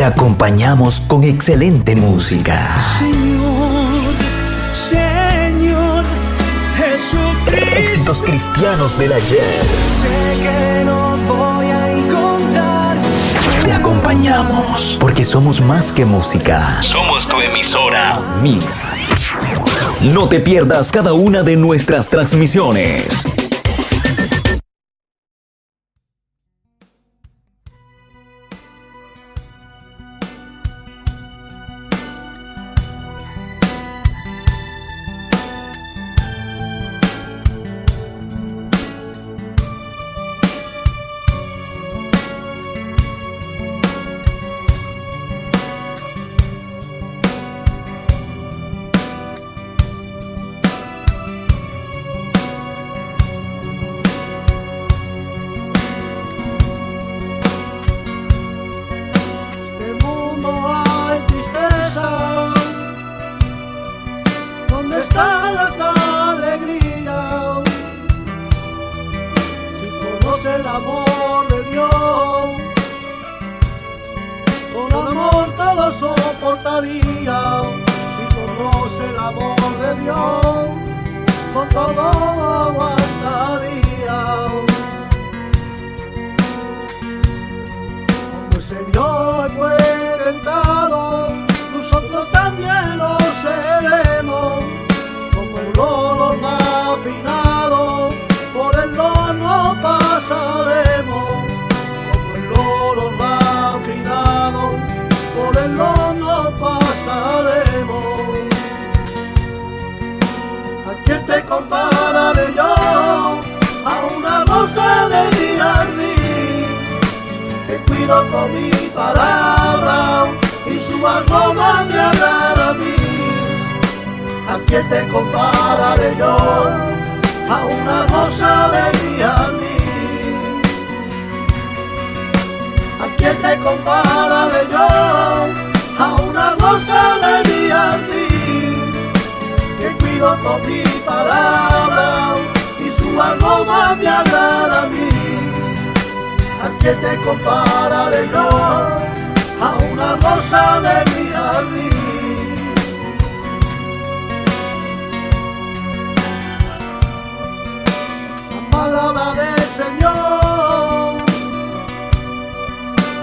te acompañamos con excelente música. Señor, Señor Jesucristo. Éxitos cristianos del ayer. Sé que no voy a encontrar. Te acompañamos porque somos más que música. Somos tu emisora amiga. No te pierdas cada una de nuestras transmisiones. El amor de Dios, con amor todo soportaría. Si conoce el amor de Dios, con todo aguantaría. Como el Señor fue tentado, nosotros también lo seremos. Como el oro más afinado, por el horno pasaremos. Como el oro refinado, por el horno pasaremos. ¿A quién te compararé yo? A una rosa de mi jardín, que cuido con mi palabra y su aroma me agrada a mí. ¿A quién te compararé yo? A una rosa de mi jardín. ¿A quién te compararé yo? A una rosa de mi jardín, que cuido con mi palabra y su aroma me agrada a mí. ¿A quién te compararé yo? A una rosa de mi jardín. Palabra del Señor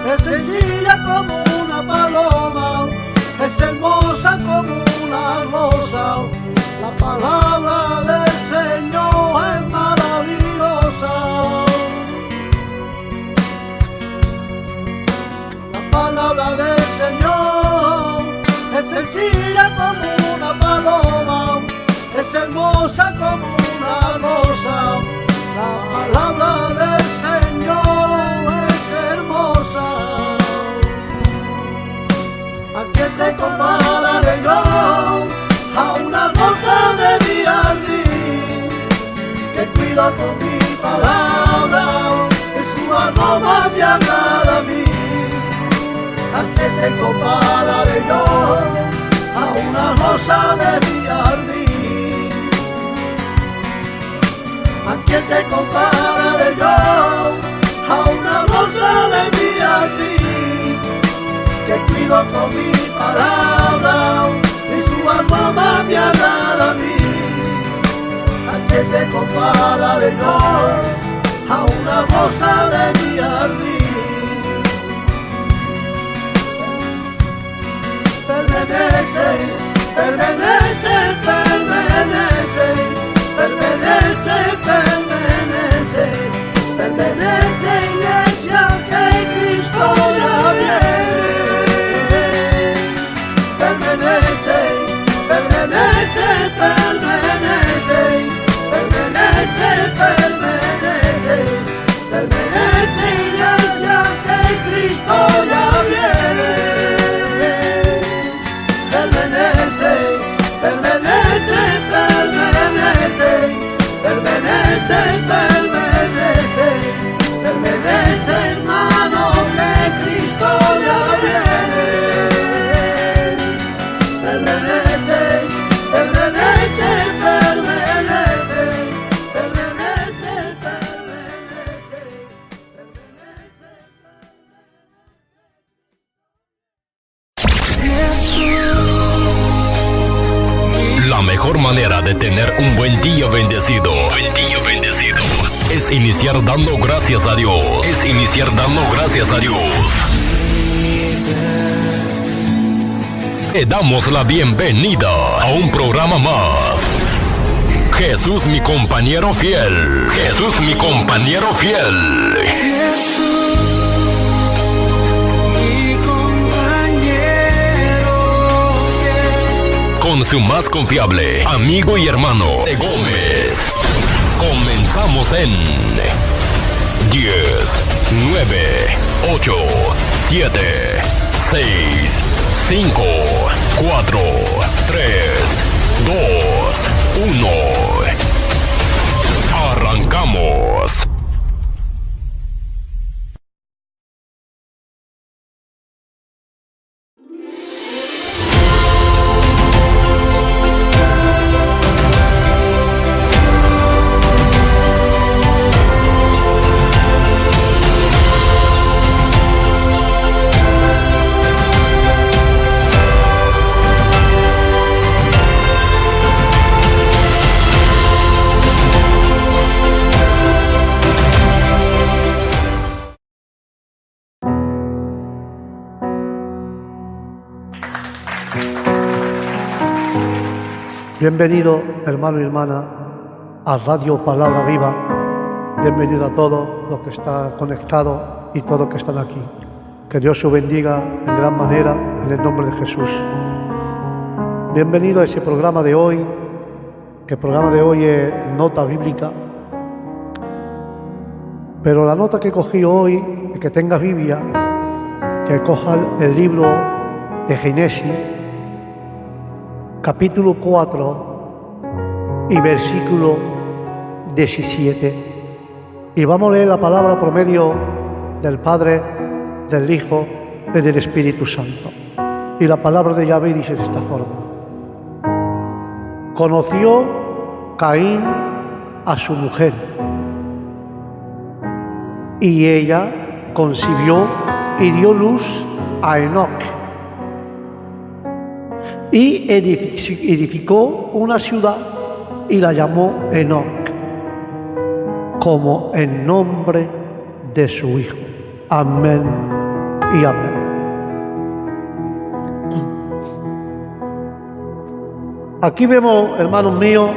es sencilla como una paloma, es hermosa como una rosa. La palabra del Señor es maravillosa. La palabra del Señor es sencilla como una paloma, es hermosa como una rosa. La palabra del Señor es hermosa. ¿A quién te compararé yo? A una rosa de mi jardín, que cuido con mi palabra, que su aroma me agrada a mí. ¿A quién te compararé yo? A una rosa de mi jardín. ¿A quién te compararé yo? A una rosa de mi jardín, que cuido con mi palabra y su aroma me agrada a mí. ¿A quién te compararé yo? A una rosa de mi jardín. Pertenece, pertenece, pertenece, pertenece, pertenece, pertenece, iglesia, que Cristo ya viene. Pertenece, pertenece, pertenece, pertenece, pertenece, pertenece, iglesia, que Cristo ya viene. Pertenece, pertenece, pertenece, pertenece, pertenece, pertenece, hermano, que Cristo ya viene. Pertenece, pertenece, pertenece, pertenece, pertenece, pertenece. mejor manera de tener un buen día bendecido. Buen día bendecido. Es iniciar dando gracias a Dios. Es iniciar dando gracias a Dios. Le damos la bienvenida a un programa más. Jesús mi compañero fiel. Jesús mi compañero fiel. Con su más confiable amigo y hermano de Gómez. Comenzamos en 10, 9, 8, 7, 6, 5, 4, 3, 2, 1. Arrancamos. Bienvenido, hermano y hermana, a Radio Palabra Viva. Bienvenido a todos los que están conectados y todos los que están aquí. Que Dios os bendiga en gran manera, en el nombre de Jesús. Bienvenido a ese programa de hoy, que el programa de hoy es nota bíblica. Pero la nota que cogí hoy, es que tengas Biblia, que coja el libro de Génesis, capítulo 4 y versículo 17. Y vamos a leer la palabra por medio del Padre, del Hijo y del Espíritu Santo. Y la palabra de Yahvé dice de esta forma: conoció Caín a su mujer, y ella concibió y dio luz a Enoc. Y edificó una ciudad y la llamó Enoc, como el nombre de su hijo. Amén y amén. Aquí vemos, hermanos míos,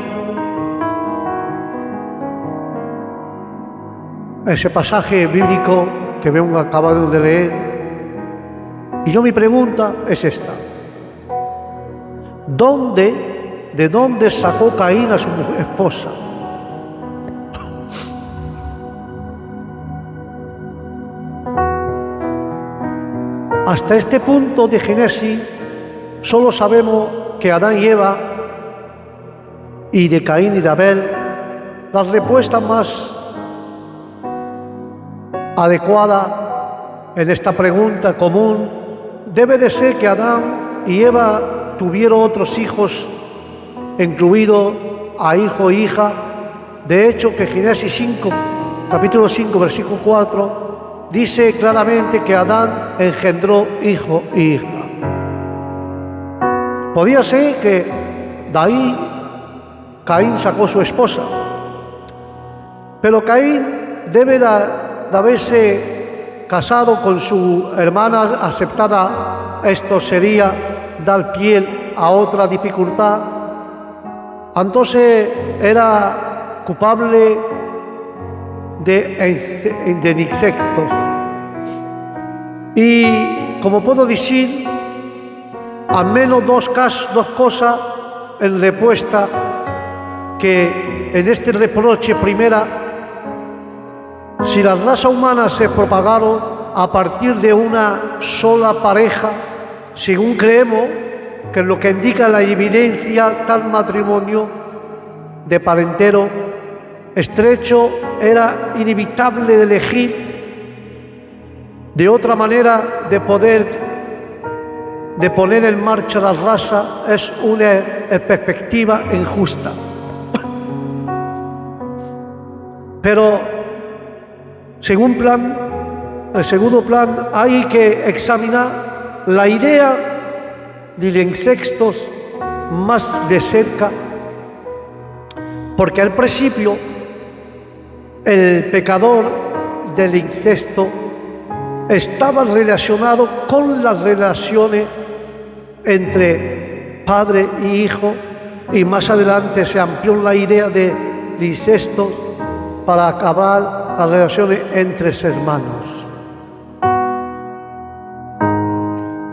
ese pasaje bíblico que hemos acabado de leer. Y mi pregunta es esta: ¿de dónde sacó Caín a su esposa? Hasta este punto de Génesis solo sabemos que Adán y Eva, y de Caín y de Abel, la respuesta más adecuada en esta pregunta común debe de ser que Adán y Eva tuvieron otros hijos, incluido a hijo e hija. De hecho, que Génesis 5, capítulo 5, versículo 4, dice claramente que Adán engendró hijo e hija. Podía ser que de ahí Caín sacó su esposa, pero Caín debe de haberse casado con su hermana aceptada. Esto sería dar pie a otra dificultad. Entonces era culpable de incesto. Y como puedo decir, al menos dos cosas en respuesta que en este reproche. Primera, si la raza humana se propagaron a partir de una sola pareja, según creemos que lo que indica la evidencia, tal matrimonio de parentero estrecho era inevitable de elegir. De otra manera de poner en marcha la raza es una perspectiva injusta. Pero el segundo plan, hay que examinar la idea del incesto más de cerca Porque al principio el pecador del incesto estaba relacionado con las relaciones entre padre y hijo, y más adelante se amplió la idea del incesto para acabar las relaciones entre hermanos.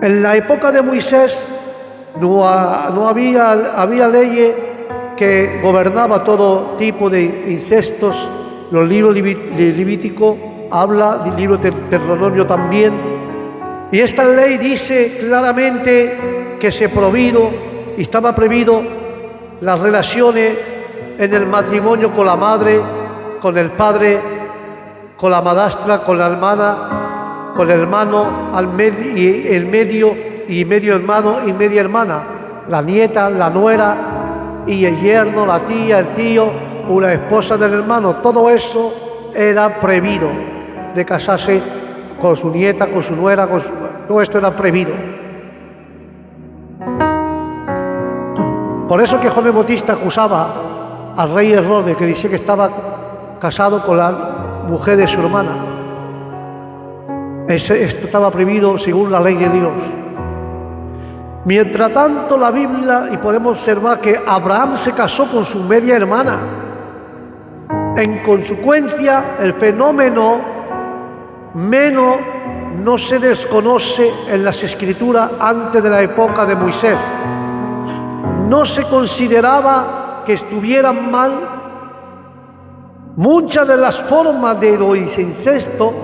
En la época de Moisés no había leyes que gobernaba todo tipo de incestos. Los libros Levítico habla del libro de Deuteronomio también. Y esta ley dice claramente que estaba prohibido las relaciones en el matrimonio con la madre, con el padre, con la madrastra, con la hermana, con el hermano, el medio hermano y media hermana, la nieta, la nuera y el yerno, la tía, el tío, o la esposa del hermano. Todo eso era prohibido, de casarse con su nieta, con su nuera, todo esto era prohibido. Por eso que Juan el Bautista acusaba al rey Herodes, que decía que estaba casado con la mujer de su hermana. Esto estaba prohibido según la ley de Dios. Mientras tanto, la Biblia, y podemos observar que Abraham se casó con su media hermana. En consecuencia, el fenómeno menos no se desconoce en las Escrituras antes de la época de Moisés. No se consideraba que estuvieran mal muchas de las formas de los incestos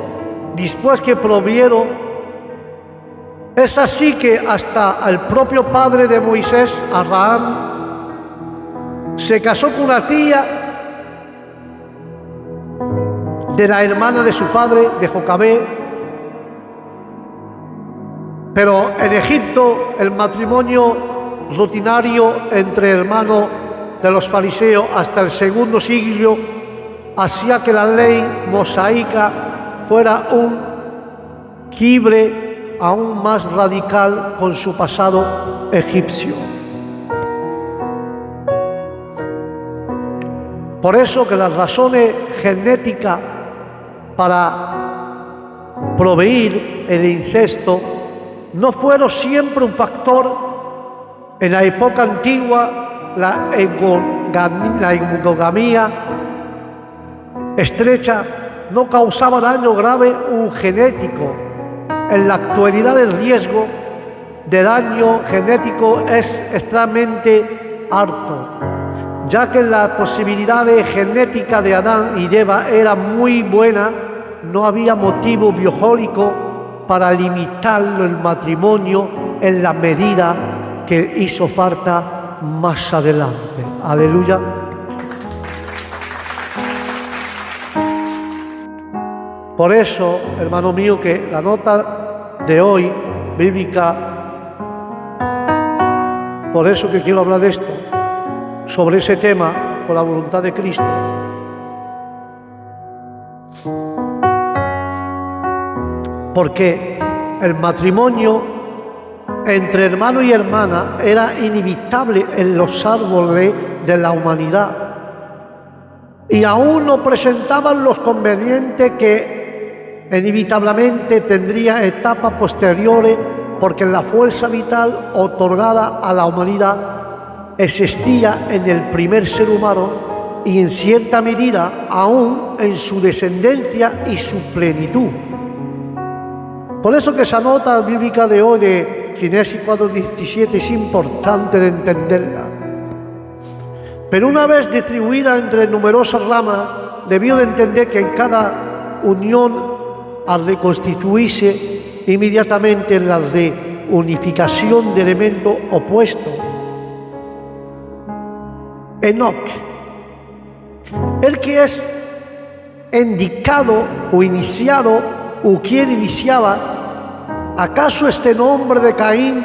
después que provieron. Es así que hasta el propio padre de Moisés, Abraham, se casó con una tía de la hermana de su padre, de Jocabed. Pero en Egipto el matrimonio rutinario entre hermanos de los fariseos hasta el segundo siglo hacía que la ley mosaica fuera un quiebre aún más radical con su pasado egipcio. Por eso que las razones genéticas para proveer el incesto no fueron siempre un factor. En la época antigua, la endogamia estrecha no causaba daño grave genético. En la actualidad, el riesgo de daño genético es extremadamente alto, ya que la posibilidad genética de Adán y de Eva era muy buena. No había motivo biológico para limitarlo el matrimonio en la medida que hizo falta más adelante. Aleluya. Por eso, hermano mío, que la nota de hoy, bíblica, por eso que quiero hablar de esto, sobre ese tema, por la voluntad de Cristo. Porque el matrimonio entre hermano y hermana era inevitable en los árboles de la humanidad, y aún no presentaban los convenientes que inevitablemente tendría etapas posteriores, porque la fuerza vital otorgada a la humanidad existía en el primer ser humano y en cierta medida aún en su descendencia y su plenitud. Por eso que esa nota bíblica de hoy de Génesis 4:17 es importante de entenderla. Pero una vez distribuida entre numerosas ramas, debió de entender que en cada unión, al reconstituirse inmediatamente en la reunificación de elementos opuestos, Enoc, el que es indicado o iniciado o quien iniciaba, ¿acaso este nombre de Caín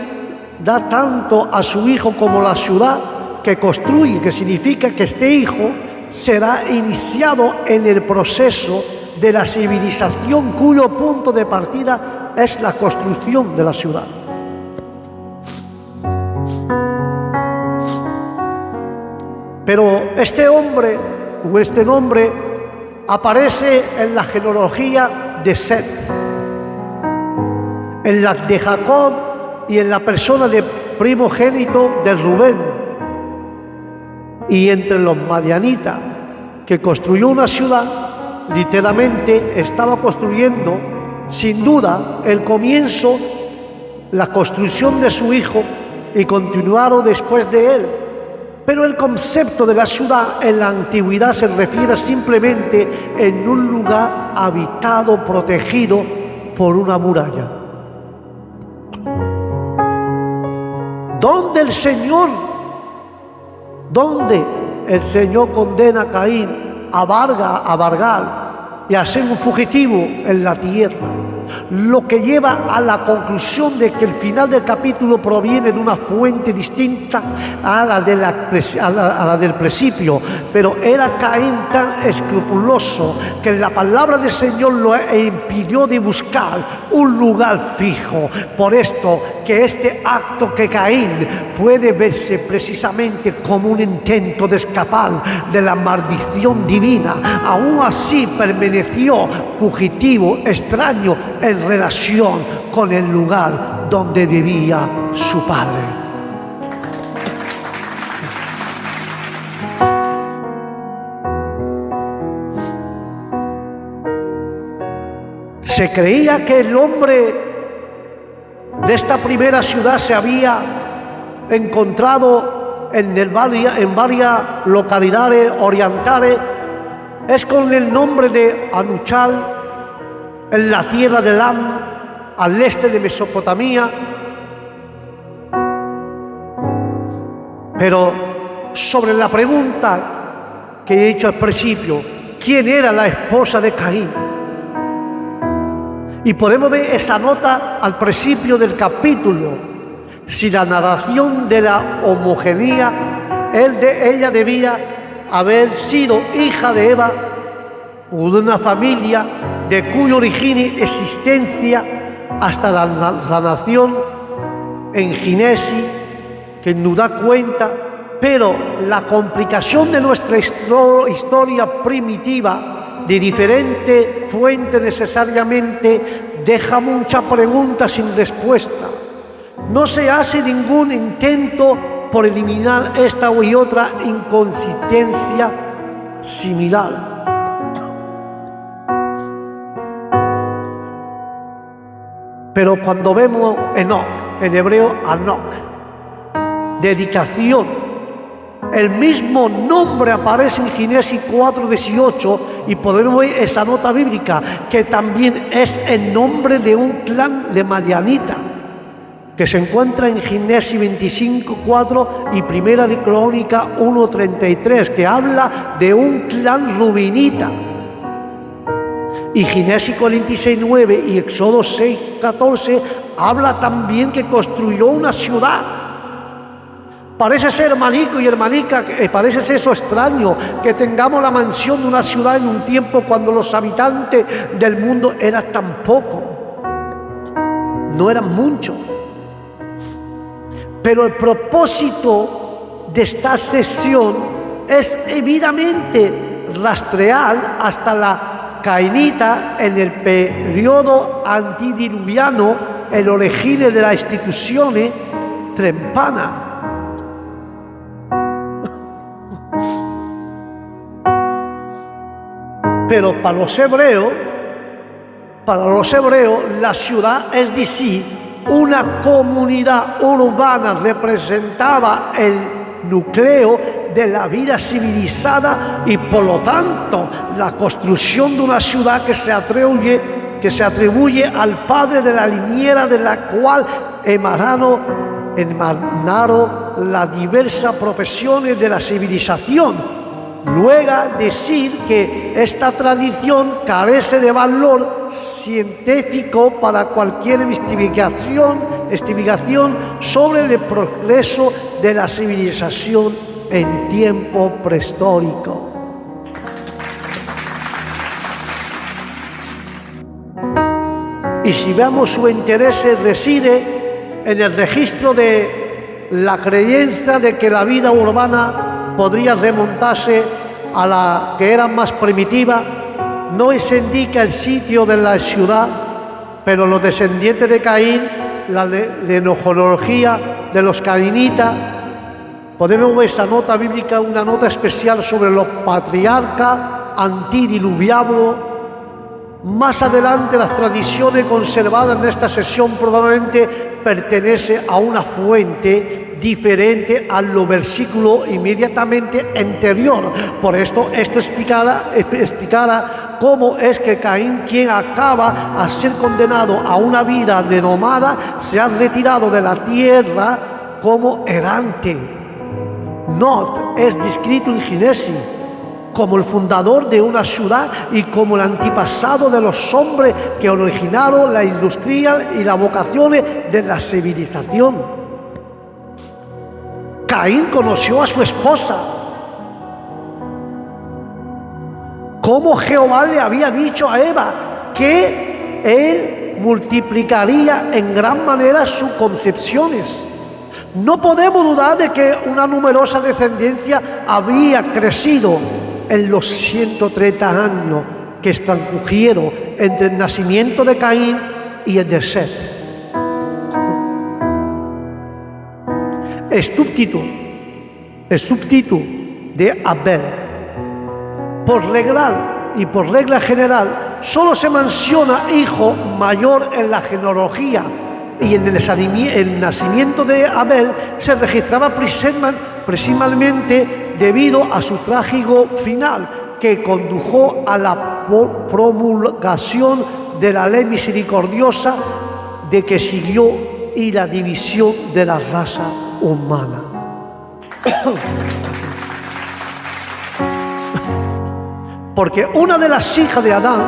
da tanto a su hijo como la ciudad que construye, que significa que este hijo será iniciado en el proceso de la civilización cuyo punto de partida es la construcción de la ciudad? Pero este hombre, o este nombre, aparece en la genealogía de Set, en la de Jacob y en la persona de primogénito de Rubén. Y entre los madianitas, que construyó una ciudad, literalmente estaba construyendo, sin duda, el comienzo, la construcción de su hijo, y continuaron después de él. Pero el concepto de la ciudad en la antigüedad se refiere simplemente en un lugar habitado, protegido por una muralla. ¿Dónde el Señor condena a Caín a vargar y a ser un fugitivo en la tierra? Lo que lleva a la conclusión de que el final del capítulo proviene de una fuente distinta a la del principio. Pero era Caín tan escrupuloso que la palabra del Señor lo impidió de buscar un lugar fijo. Por esto que este acto que Caín puede verse precisamente como un intento de escapar de la maldición divina, aún así permaneció fugitivo, extraño, en relación con el lugar donde vivía su padre. Se creía que el hombre de esta primera ciudad se había encontrado en varias localidades orientales, es con el nombre de Anuchal, en la tierra de Elam, al este de Mesopotamia. Pero sobre la pregunta que he hecho al principio, ¿quién era la esposa de Caín? Y podemos ver esa nota al principio del capítulo. Si la narración de la homogeneidad, ella debía haber sido hija de Eva, o de una familia de cuyo origen y existencia hasta la nación en Génesis, que nos da cuenta. Pero la complicación de nuestra historia primitiva, de diferentes fuentes necesariamente, deja muchas preguntas sin respuesta. No se hace ningún intento por eliminar esta u otra inconsistencia similar. Pero cuando vemos Enoc, en hebreo Anok, dedicación, el mismo nombre aparece en Génesis 4:18, y podemos ver esa nota bíblica, que también es el nombre de un clan de Madianita, que se encuentra en Génesis 25:4 y Primera de Crónica 1:33, que habla de un clan rubinita. Y Génesis 46:9 y Éxodo 6:14 habla también que construyó una ciudad. Parece ser, hermanico y hermanica, parece ser eso extraño, que tengamos la mansión de una ciudad en un tiempo cuando los habitantes del mundo eran tan pocos, no eran muchos. Pero el propósito de esta sesión es evidentemente rastrear hasta la cainita en el periodo antidiluviano, el origen de las instituciones trempanas. Pero para los hebreos, la ciudad, es decir, una comunidad urbana, representaba el núcleo de la vida civilizada, y por lo tanto la construcción de una ciudad que se atribuye al padre de la liniera de la cual emanaron las diversas profesiones de la civilización. Luego decir que esta tradición carece de valor científico para cualquier investigación sobre el progreso de la civilización en tiempo prehistórico. Y si vemos, su interés reside en el registro de la creencia de que la vida urbana podría remontarse a la que era más primitiva. No se indica el sitio de la ciudad, pero los descendientes de Caín, la genealogía de los cainitas, podemos ver esa nota bíblica, una nota especial sobre los patriarcas antidiluvianos. Más adelante, las tradiciones conservadas en esta sección probablemente pertenecen a una fuente diferente a los versículos inmediatamente anterior. Por esto explicará cómo es que Caín, quien acaba a ser condenado a una vida de nómada, se ha retirado de la tierra como errante. Not es descrito en Génesis como el fundador de una ciudad y como el antepasado de los hombres que originaron la industria y las vocaciones de la civilización. Caín conoció a su esposa, como Jehová le había dicho a Eva que él multiplicaría en gran manera sus concepciones. No podemos dudar de que una numerosa descendencia había crecido en los 130 años que transcurrieron entre el nacimiento de Caín y el de Set. El subtítulo de Abel. Por regla general, solo se menciona hijo mayor en la genealogía, y en el nacimiento de Abel se registraba principalmente debido a su trágico final, que condujo a la promulgación de la ley misericordiosa de que siguió y la división de la raza humana. Porque una de las hijas de Adán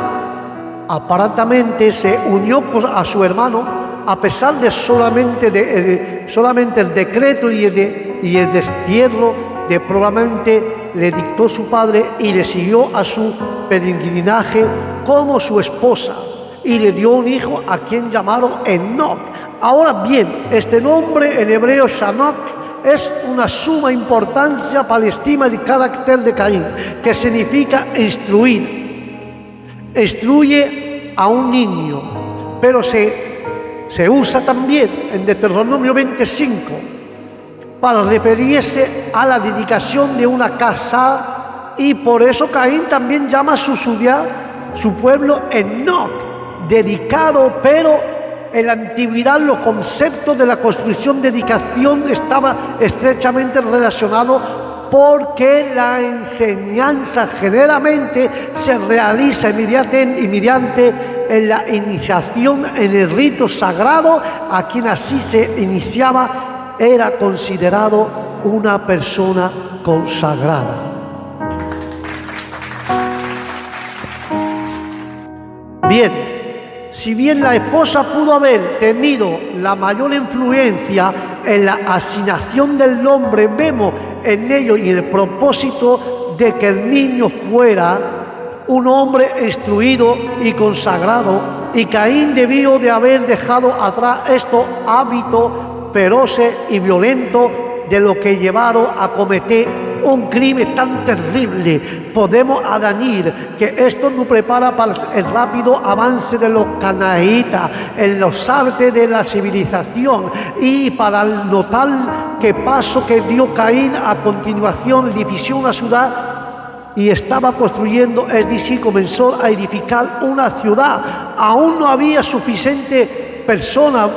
aparentemente se unió a su hermano, a pesar de solamente el decreto y el destierro de probablemente le dictó su padre, y le siguió a su peregrinaje como su esposa, y le dio un hijo a quien llamaron Enoc. Ahora bien, este nombre en hebreo Shanok es una suma importancia para la estima del carácter de Caín, que significa instruir. Instruye a un niño, pero se usa también en Deuteronomio 25 para referirse a la dedicación de una casa, y por eso Caín también llama a su ciudad, su pueblo, Enoc, dedicado. Pero en la antigüedad los conceptos de la construcción dedicación estaban estrechamente relacionados, porque la enseñanza generalmente se realiza mediante en la iniciación en el rito sagrado. A quien así se iniciaba era considerado una persona consagrada. Bien, si bien la esposa pudo haber tenido la mayor influencia en la asignación del nombre, vemos en ello y en el propósito de que el niño fuera un hombre instruido y consagrado, y Caín debió de haber dejado atrás estos hábitos feroces y violentos de lo que llevaron a cometer un crimen tan terrible. Podemos añadir que esto nos prepara para el rápido avance de los canaanitas en los artes de la civilización, y para el notar que paso que dio Caín a continuación, edificó una ciudad y estaba construyendo, es decir, comenzó a edificar una ciudad. Aún no había suficiente persona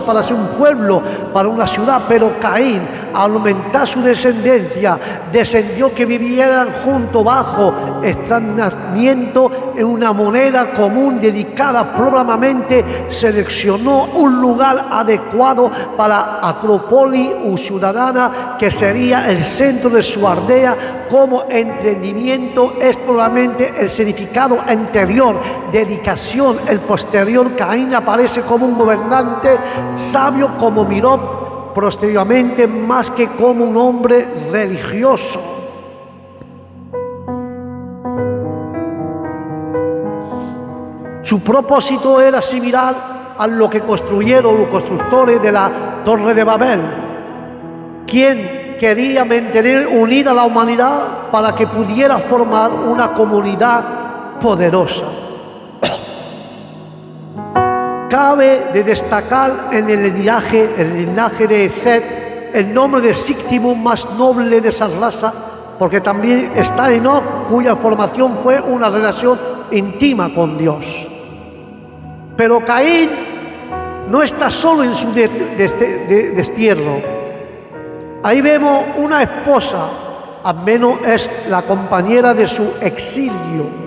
para ser un pueblo, para una ciudad, pero Caín, al aumentar su descendencia, descendió que vivieran junto bajo extrañamiento en una moneda común dedicada. Probablemente seleccionó un lugar adecuado para Acrópolis o ciudadana, que sería el centro de su aldea. Como entendimiento es probablemente el significado anterior, dedicación. El posterior Caín aparece como un gobernante sabio, como miró posteriormente, más que como un hombre religioso. Su propósito era similar a lo que construyeron los constructores de la Torre de Babel, quien quería mantener unida a la humanidad para que pudiera formar una comunidad poderosa. Cabe de destacar en el linaje de Set, el nombre de séptimo más noble de esa raza, porque también está Enoc, cuya formación fue una relación íntima con Dios. Pero Caín no está solo en su destierro. Ahí vemos una esposa, al menos es la compañera de su exilio.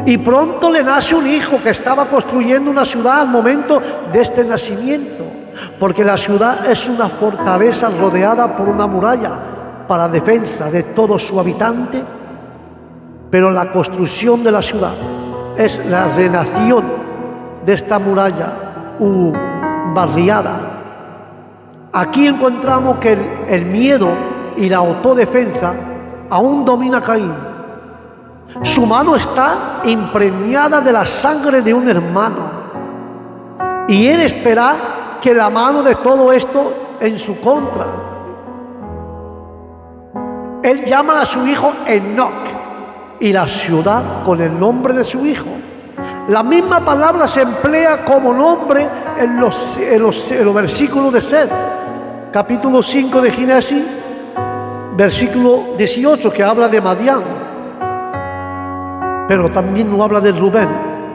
Y pronto le nace un hijo que estaba construyendo una ciudad al momento de este nacimiento, porque la ciudad es una fortaleza rodeada por una muralla para defensa de todo su habitante, pero la construcción de la ciudad es la renación de esta muralla barriada. Aquí encontramos que el miedo y la autodefensa aún domina a Caín. Su mano está impregnada de la sangre de un hermano, y él espera que la mano de todo esto en su contra. Él llama a su hijo Enoc y la ciudad con el nombre de su hijo. La misma palabra se emplea como nombre en los versículos de Set, capítulo 5 de Génesis, versículo 18, que habla de Madián. Pero también no habla de Rubén,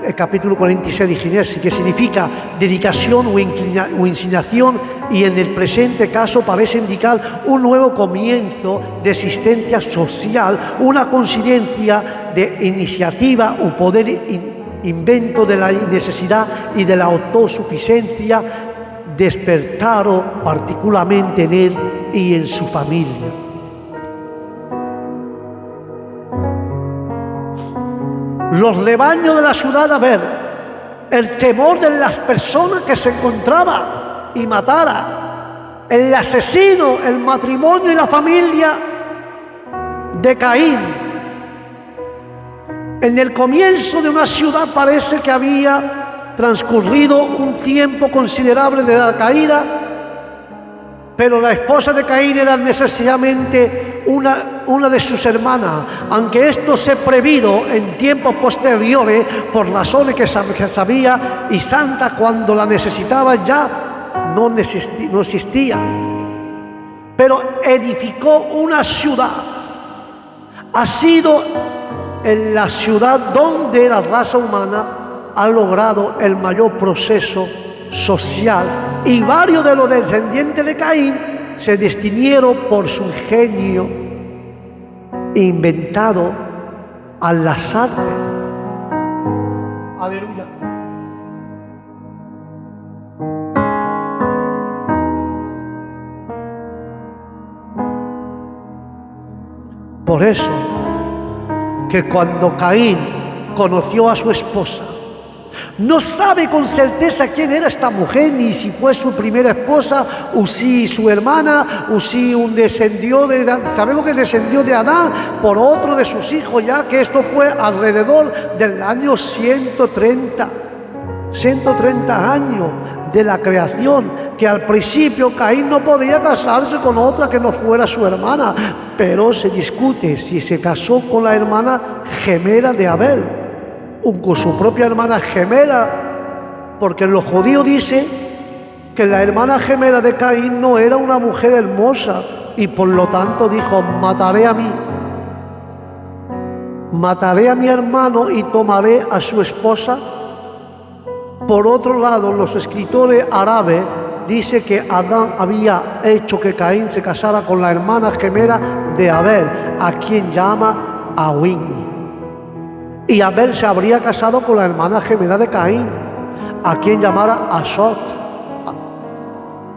el capítulo 46 de Génesis, que significa dedicación o inclinación, y en el presente caso parece indicar un nuevo comienzo de existencia social, una conciencia de iniciativa o poder invento de la necesidad y de la autosuficiencia despertaron particularmente en él y en su familia. Los rebaños de la ciudad de Abel, el temor de las personas que se encontraban y matara, el asesino, el matrimonio y la familia de Caín. En el comienzo de una ciudad parece que había transcurrido un tiempo considerable de la caída, pero la esposa de Caín era necesariamente una de sus hermanas, aunque esto se prevido en tiempos posteriores por razones que sabía, y Santa cuando la necesitaba ya no existía. Pero edificó una ciudad. Ha sido en la ciudad donde la raza humana ha logrado el mayor proceso social, y varios de los descendientes de Caín se distinguieron por su ingenio inventado al azar. Aleluya. Por eso que cuando Caín conoció a su esposa, no sabe con certeza quién era esta mujer, ni si fue su primera esposa, o si su hermana, o si sabemos que descendió de Adán por otro de sus hijos, ya que esto fue alrededor del año 130 años de la creación, que al principio Caín no podía casarse con otra que no fuera su hermana, pero se discute si se casó con la hermana gemela de Abel, con su propia hermana gemela, porque los judíos dicen que la hermana gemela de Caín no era una mujer hermosa, y por lo tanto dijo: mataré a mi hermano y tomaré a su esposa. Por otro lado, los escritores árabes dicen que Adán había hecho que Caín se casara con la hermana gemela de Abel, a quien llama Ahuín. Y Abel se habría casado con la hermana gemela de Caín, a quien llamara Asot.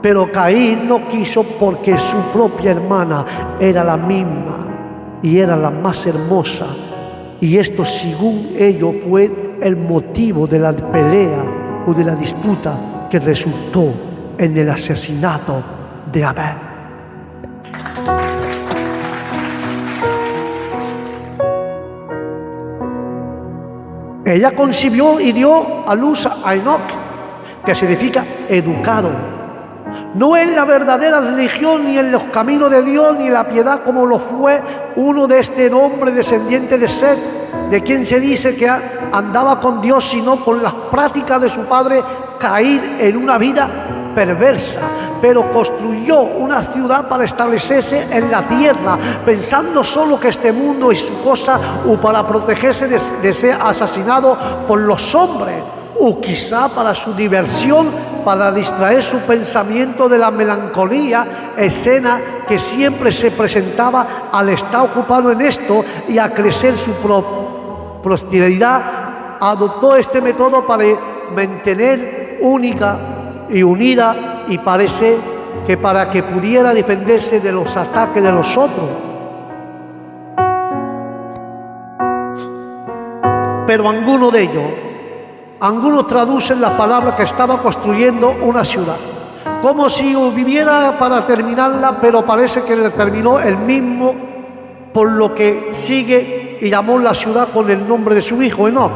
Pero Caín no quiso, porque su propia hermana era la misma y era la más hermosa. Y esto, según ellos, fue el motivo de la pelea o de la disputa que resultó en el asesinato de Abel. Ella concibió y dio a luz a Enoc, que significa educado. no en la verdadera religión, ni en los caminos de Dios, ni en la piedad, como lo fue uno de este nombre descendiente de Set, de quien se dice que andaba con Dios, sino con las prácticas de su padre Caín en una vida perversa, pero construyó una ciudad para establecerse en la tierra, pensando solo que este mundo es su cosa, o para protegerse de ser asesinado por los hombres, o quizá para su diversión, para distraer su pensamiento de la melancolía, escena que siempre se presentaba al estar ocupado en esto y a crecer su prosperidad. Adoptó este método para mantener única y unida, y parece que para que pudiera defenderse de los ataques de los otros. Pero algunos traducen la palabra que estaba construyendo una ciudad, como si viviera para terminarla, pero parece que la terminó él mismo, por lo que sigue y llamó la ciudad con el nombre de su hijo Enoc,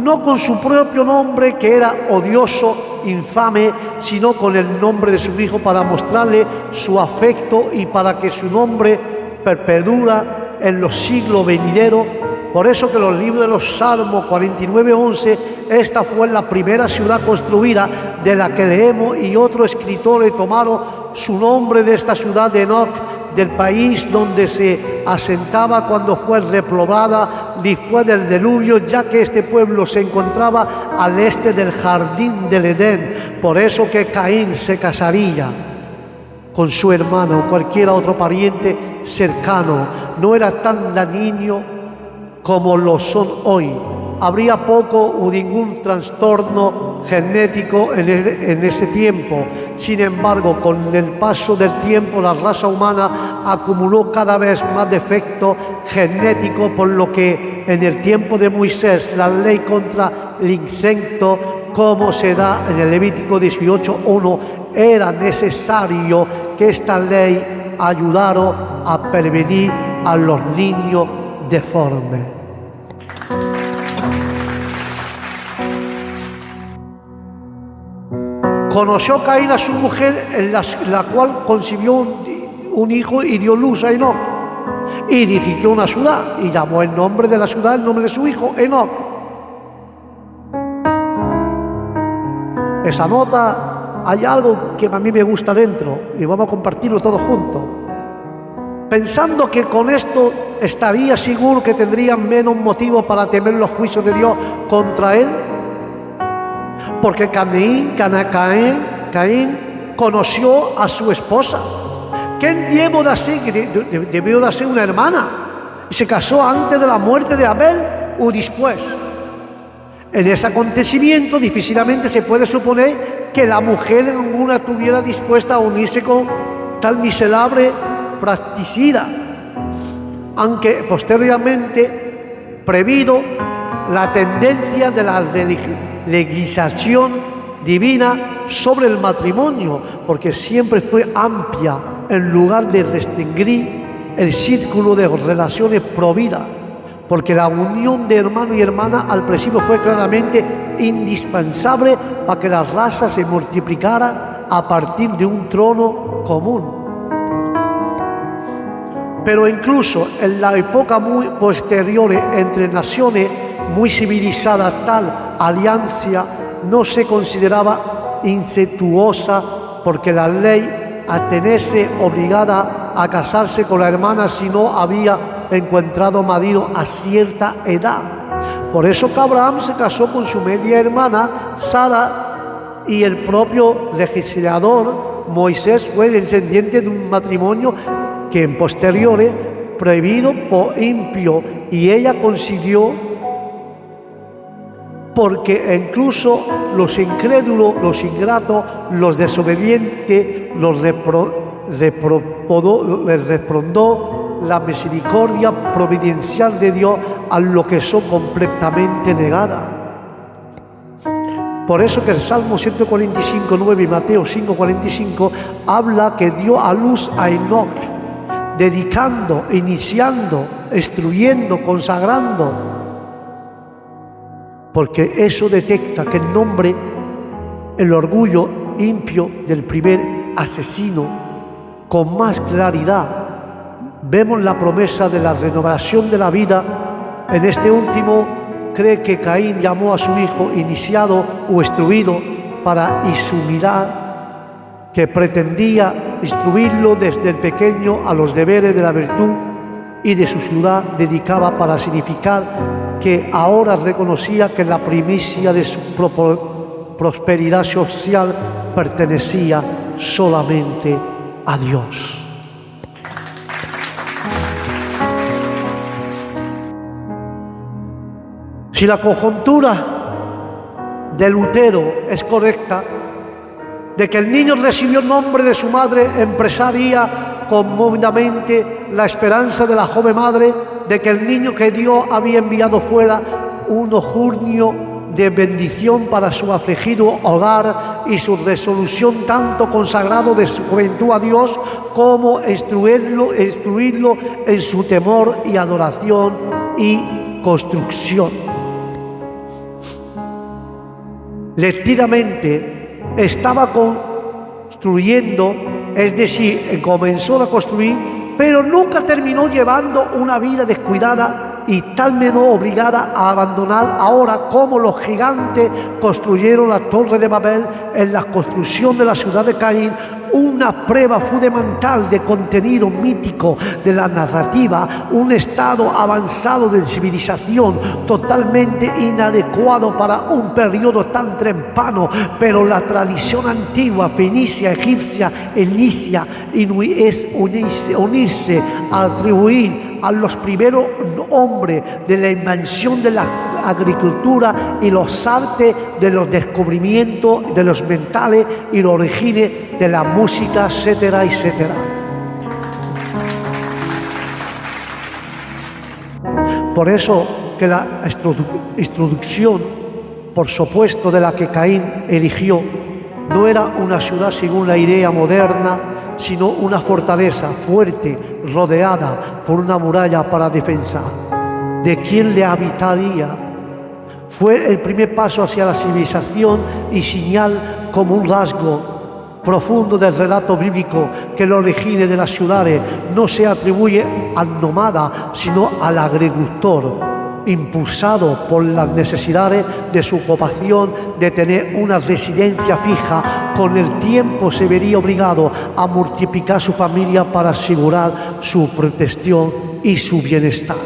no con su propio nombre, que era odioso, infame, sino con el nombre de su hijo, para mostrarle su afecto y para que su nombre perdura en los siglos venideros. Por eso que los libros de los Salmos 49:11, esta fue la primera ciudad construida de la que leemos, y otros escritores tomaron su nombre de esta ciudad de Enoc, del país donde se asentaba cuando fue reprobada después del diluvio, ya que este pueblo se encontraba al este del jardín del Edén. Por eso que Caín se casaría con su hermano o cualquier otro pariente cercano. No era tan dañino como lo son hoy. Habría poco o ningún trastorno genético en ese tiempo. Sin embargo, con el paso del tiempo, la raza humana acumuló cada vez más defectos genéticos, por lo que en el tiempo de Moisés, la ley contra el incesto, como se da en el Levítico 18:1, era necesario que esta ley ayudara a prevenir a los niños deformes. Conoció Caín a su mujer, en la cual concibió un hijo y dio luz a Enoc. Y edificó una ciudad y llamó el nombre de la ciudad, el nombre de su hijo, Enoc. Esa nota, hay algo que a mí me gusta dentro y vamos a compartirlo todos juntos. Pensando que con esto estaría seguro que tendrían menos motivo para temer los juicios de Dios contra él. Porque Caín conoció a su esposa, que debió de ser una hermana, y se casó antes de la muerte de Abel o después. En ese acontecimiento difícilmente se puede suponer que la mujer ninguna estuviera dispuesta a unirse con tal miserable practicida, aunque posteriormente prevido la tendencia de la legislación divina sobre el matrimonio, porque siempre fue amplia en lugar de restringir el círculo de relaciones prohibidas, porque la unión de hermano y hermana al principio fue claramente indispensable para que la raza se multiplicara a partir de un trono común. Pero incluso en la época muy posterior, entre naciones muy civilizadas, tal alianza no se consideraba incestuosa, porque la ley a tenerse obligada a casarse con la hermana si no había encontrado marido a cierta edad. Por eso que Abraham se casó con su media hermana Sara, y el propio legislador Moisés fue descendiente de un matrimonio que en posteriores prohibido por impío, y ella consiguió, porque incluso los incrédulos, los ingratos, los desobedientes, les respondió la misericordia providencial de Dios a lo que son completamente negadas. Por eso que el Salmo 145:9 y Mateo 5:45 habla que dio a luz a Enoc, dedicando, iniciando, instruyendo, consagrando, porque eso detecta que el nombre, el orgullo impío del primer asesino, con más claridad vemos la promesa de la renovación de la vida. En este último cree que Caín llamó a su hijo iniciado o instruido para insumirar, que pretendía instruirlo desde el pequeño a los deberes de la virtud y de su ciudad dedicaba para significar que ahora reconocía que la primicia de su prosperidad social pertenecía solamente a Dios. Si la conjuntura de Lutero es correcta, de que el niño recibió el nombre de su madre, empezaría conmovedamente la esperanza de la joven madre de que el niño que Dios había enviado fuera un augurio de bendición para su afligido hogar y su resolución tanto consagrado de su juventud a Dios como instruirlo en su temor y adoración y construcción. Lentamente estaba construyendo, es decir, comenzó a construir, pero nunca terminó llevando una vida descuidada y tal menos obligada a abandonar ahora como los gigantes construyeron la Torre de Babel en la construcción de la ciudad de Caín, una prueba fundamental de contenido mítico de la narrativa, un estado avanzado de civilización totalmente inadecuado para un periodo tan temprano, pero la tradición antigua, fenicia, egipcia, elicia, es unirse a atribuir a los primeros hombres de la invención de la agricultura y los artes, de los descubrimientos de los mentales y los orígenes de la música, etcétera, etcétera. Por eso que la introducción, por supuesto, de la que Caín eligió, no era una ciudad según la idea moderna, sino una fortaleza fuerte, rodeada por una muralla para defensa. ¿De quién le habitaría? Fue el primer paso hacia la civilización y señal como un rasgo profundo del relato bíblico que el origen de las ciudades no se atribuye al nómada, sino al agricultor, impulsado por las necesidades de su ocupación de tener una residencia fija. Con el tiempo se vería obligado a multiplicar su familia para asegurar su protección y su bienestar.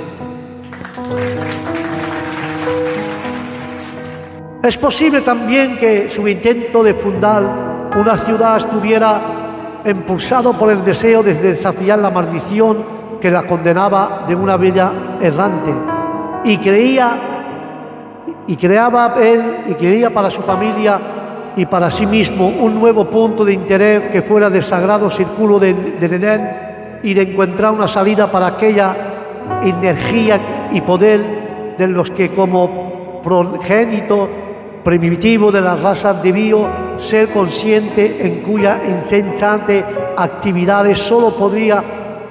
Es posible también que su intento de fundar una ciudad estuviera impulsado por el deseo de desafiar la maldición que la condenaba de una vida errante, y quería para su familia y para sí mismo un nuevo punto de interés que fuera del sagrado círculo del Edén, y de encontrar una salida para aquella energía y poder de los que como progénito primitivo de la raza debió ser consciente en cuya incesante actividades solo podría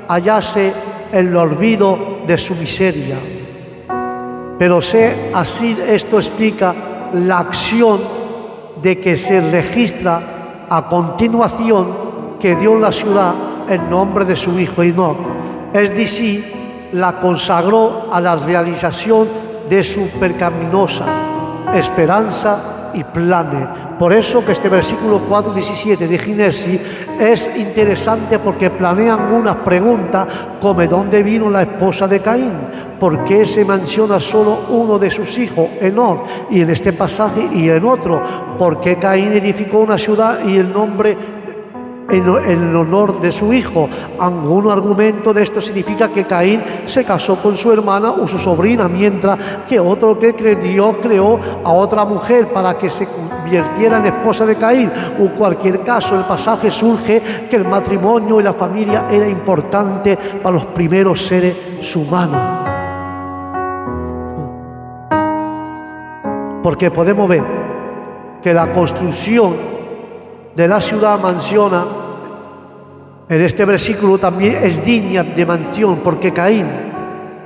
hallarse el olvido de su miseria. Pero así esto explica la acción de que se registra a continuación, que dio la ciudad en nombre de su hijo Enoc, es decir, la consagró a la realización de su pecaminosa esperanza y planes. Por eso que este versículo 4:17 de Génesis es interesante, porque planean unas preguntas como ¿de dónde vino la esposa de Caín? ¿Por qué se menciona solo uno de sus hijos, Enoc, y en este pasaje y en otro? ¿Por qué Caín edificó una ciudad y el nombre en honor de su hijo? Algún argumento de esto significa que Caín se casó con su hermana o su sobrina, mientras que otro que Dios creó a otra mujer para que se convirtiera en esposa de Caín. O cualquier caso, el pasaje surge que el matrimonio y la familia era importante para los primeros seres humanos. Porque podemos ver que la construcción de la ciudad menciona en este versículo también es digna de mención, porque Caín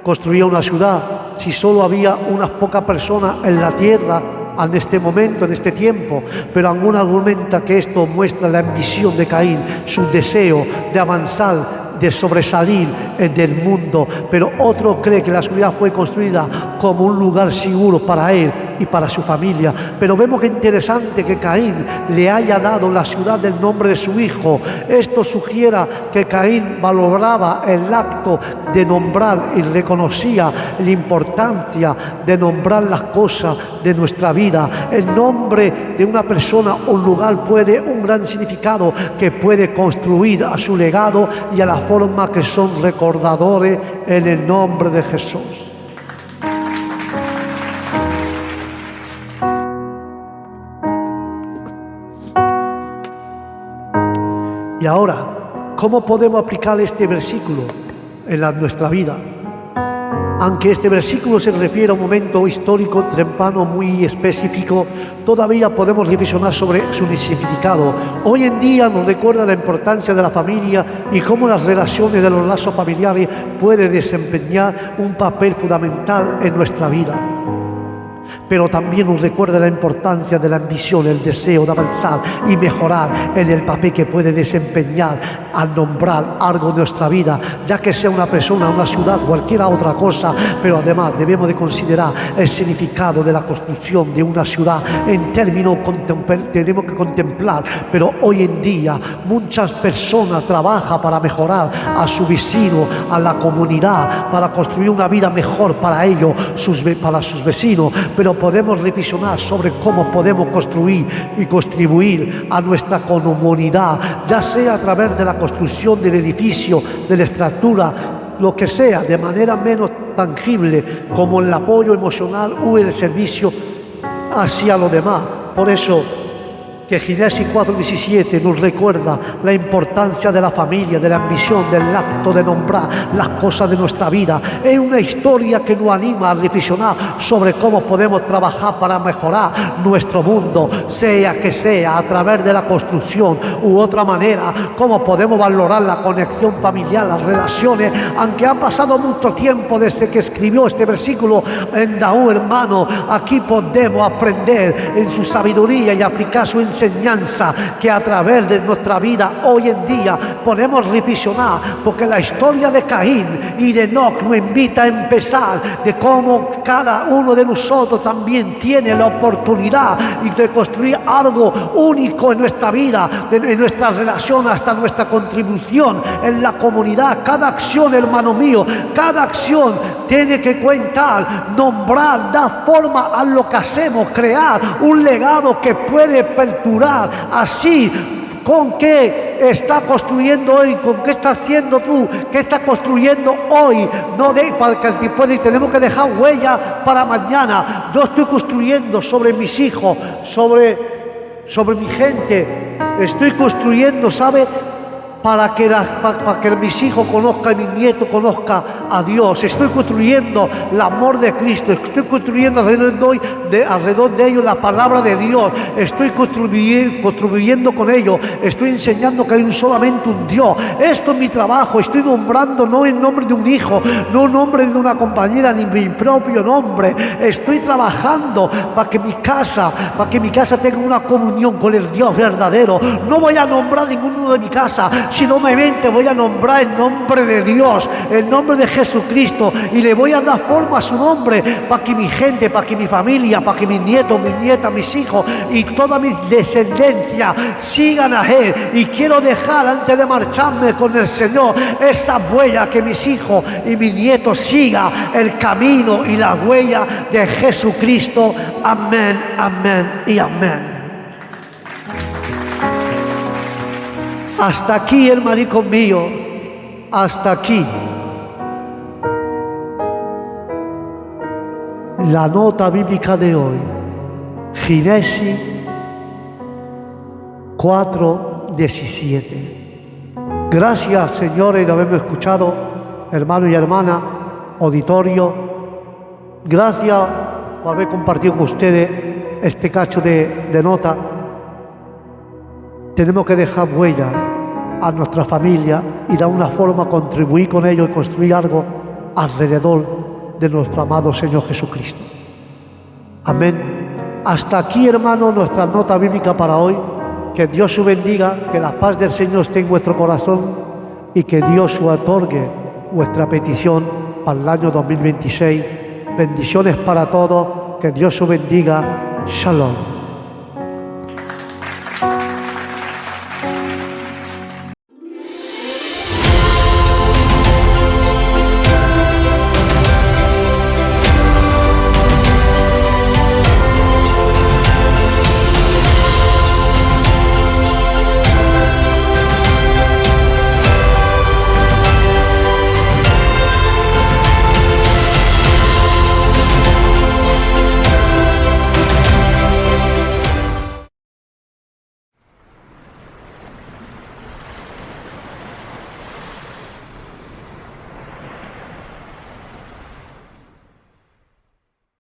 construía una ciudad. Si solo había unas pocas personas en la tierra, en este momento, en este tiempo, pero alguno argumenta que esto muestra la ambición de Caín, su deseo de avanzar, de sobresalir en el mundo, pero otro cree que la ciudad fue construida como un lugar seguro para él y para su familia. Pero vemos que interesante que Caín le haya dado la ciudad del nombre de su hijo. Esto sugiere que Caín valoraba el acto de nombrar y reconocía la importancia de nombrar las cosas de nuestra vida. El nombre de una persona o un lugar puede un gran significado que puede construir a su legado y a la forma que son recordadores en el nombre de Jesús. Y ahora, ¿cómo podemos aplicar este versículo en nuestra vida? Aunque este versículo se refiere a un momento histórico temprano muy específico, todavía podemos reflexionar sobre su significado. Hoy en día nos recuerda la importancia de la familia y cómo las relaciones de los lazos familiares pueden desempeñar un papel fundamental en nuestra vida. Pero también nos recuerda la importancia de la ambición, el deseo de avanzar y mejorar en el papel que puede desempeñar al nombrar algo de nuestra vida, ya que sea una persona, una ciudad, cualquier otra cosa, pero además debemos de considerar el significado de la construcción de una ciudad en términos tenemos que contemplar, pero hoy en día muchas personas trabajan para mejorar a su vecino, a la comunidad, para construir una vida mejor para ellos, para sus vecinos, pero podemos reflexionar sobre cómo podemos construir y contribuir a nuestra comunidad, ya sea a través de la construcción del edificio, de la estructura, lo que sea, de manera menos tangible, como el apoyo emocional o el servicio hacia los demás. Por eso que Génesis 4:17 nos recuerda la importancia de la familia, de la ambición, del acto de nombrar las cosas de nuestra vida. Es una historia que nos anima a reflexionar sobre cómo podemos trabajar para mejorar nuestro mundo, sea que sea a través de la construcción u otra manera, cómo podemos valorar la conexión familiar, las relaciones, aunque ha pasado mucho tiempo desde que escribió este versículo en Daú, hermano, aquí podemos aprender en su sabiduría y aplicar su enseñanza, que a través de nuestra vida hoy en día podemos reflexionar, porque la historia de Caín y de Enoc nos invita a empezar de cómo cada uno de nosotros también tiene la oportunidad de construir algo único en nuestra vida, en nuestra relación, hasta nuestra contribución en la comunidad. Cada acción, hermano mío, cada acción tiene que contar, nombrar, dar forma a lo que hacemos, crear un legado que puede perdurar. Así, ¿con qué está construyendo hoy? ¿Con qué está haciendo tú? ¿Qué está construyendo hoy? No para que tenemos que dejar huella para mañana. Yo estoy construyendo sobre mis hijos, sobre mi gente. Estoy construyendo, ¿sabe? Para que mis hijos conozcan y mis nietos conozcan a Dios. Estoy construyendo el amor de Cristo. Estoy construyendo alrededor de ellos la palabra de Dios. Estoy contribuyendo con ellos. Estoy enseñando que hay solamente un Dios. Esto es mi trabajo. Estoy nombrando no el nombre de un hijo, no el nombre de una compañera, ni mi propio nombre. Estoy trabajando para que mi casa tenga una comunión con el Dios verdadero. No voy a nombrar ninguno de mi casa, sino mente voy a nombrar el nombre de Dios, el nombre de Jesucristo, y le voy a dar forma a su nombre para que mi gente, para que mi familia, para que mis nietos, mis nietas, mis hijos y toda mi descendencia sigan a Él. Y quiero dejar, antes de marcharme con el Señor, esa huella, que mis hijos y mis nietos sigan el camino y la huella de Jesucristo. Amén, amén y amén. Hasta aquí, hermanito mío, hasta aquí. La nota bíblica de hoy, Génesis 4:17. Gracias, señores, de haberme escuchado, hermano y hermana, auditorio. Gracias por haber compartido con ustedes este cacho de nota. Tenemos que dejar huella a nuestra familia y de alguna forma contribuir con ellos y construir algo alrededor de nuestro amado Señor Jesucristo. Amén, Hasta aquí, hermano, nuestra nota bíblica para hoy. Que Dios os bendiga, que la paz del Señor esté en vuestro corazón y que Dios os otorgue vuestra petición para el año 2026. Bendiciones para todos, que Dios os bendiga. Shalom.